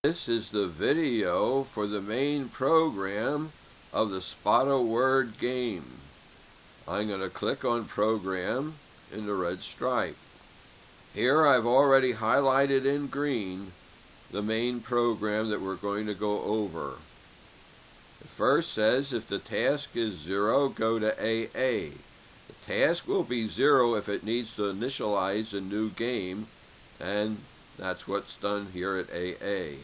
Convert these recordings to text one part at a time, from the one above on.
This is the video for the main program of the Spot a Word game. I'm going to click on Program in the red stripe. Here I've already highlighted in green the main program that we're going to go over. It first says if the task is 0, go to AA. The task will be 0 if it needs to initialize a new game, and that's what's done here at AA.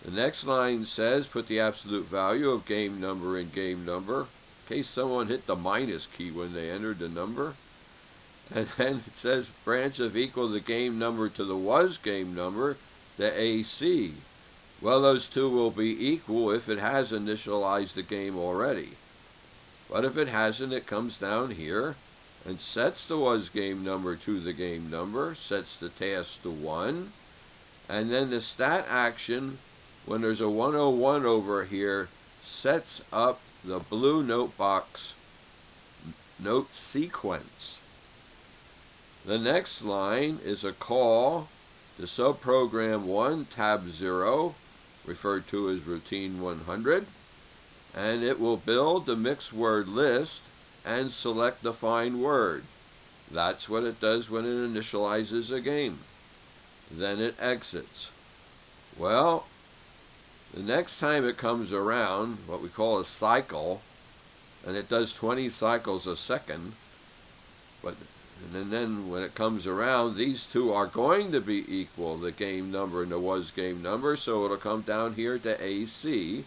The next line says put the absolute value of game number in game number, in case someone hit the minus key when they entered the number. And then it says branch of equal the game number to the was game number, the AC. Well, those two will be equal if it has initialized the game already. But if it hasn't, it comes down here and sets the was game number to the game number, sets the task to 1, and then the stat action, when there's a 101 over here, sets up the blue note box note sequence. The next line is a call to subprogram 1 tab 0, referred to as routine 100, and it will build the mixed word list and select the find word. That's what it does when it initializes a game. Then it exits. Well, the next time it comes around, what we call a cycle, and it does 20 cycles a second, and then when it comes around, these two are going to be equal, the game number and the was game number, so it'll come down here to AC.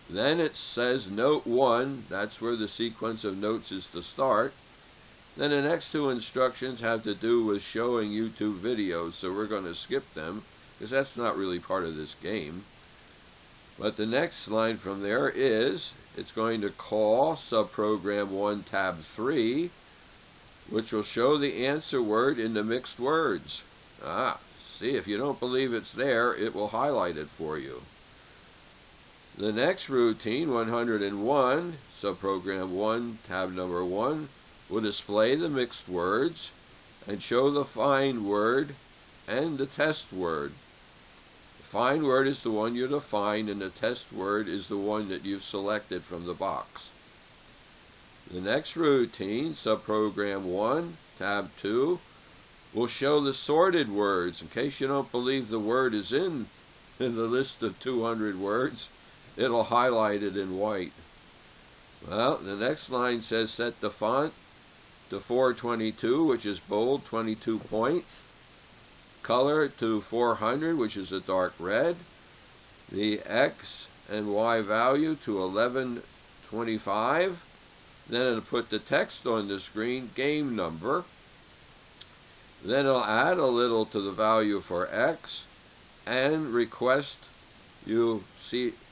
Then it says note 1, that's where the sequence of notes is to start. Then the next two instructions have to do with showing YouTube videos, so we're going to skip them, because that's not really part of this game. But the next line from there is, it's going to call subprogram 1 tab 3, which will show the answer word in the mixed words. See, if you don't believe it's there, it will highlight it for you. The next routine, 101, subprogram 1 tab number 1, will display the mixed words and show the find word and the test word. The find word is the one you define, and the test word is the one that you've selected from the box. The next routine, subprogram 1, tab 2, will show the sorted words. In case you don't believe the word is in the list of 200 words, it'll highlight it in white. Well, the next line says set the font to 422, which is bold, 22 points. Color to 400, which is a dark red. The X and Y value to 1125. Then it'll put the text on the screen, game number. Then it'll add a little to the value for X and request you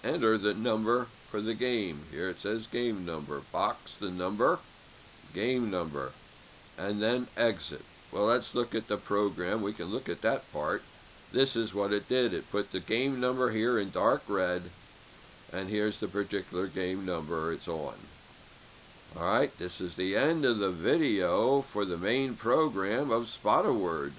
enter the number for the game. Here it says game number. Box the number, game number, and then exit. Well, let's look at the program. We can look at that part. This is what it did. It put the game number here in dark red, and here's the particular game number it's on. Alright, this is the end of the video for the main program of Spot a Word.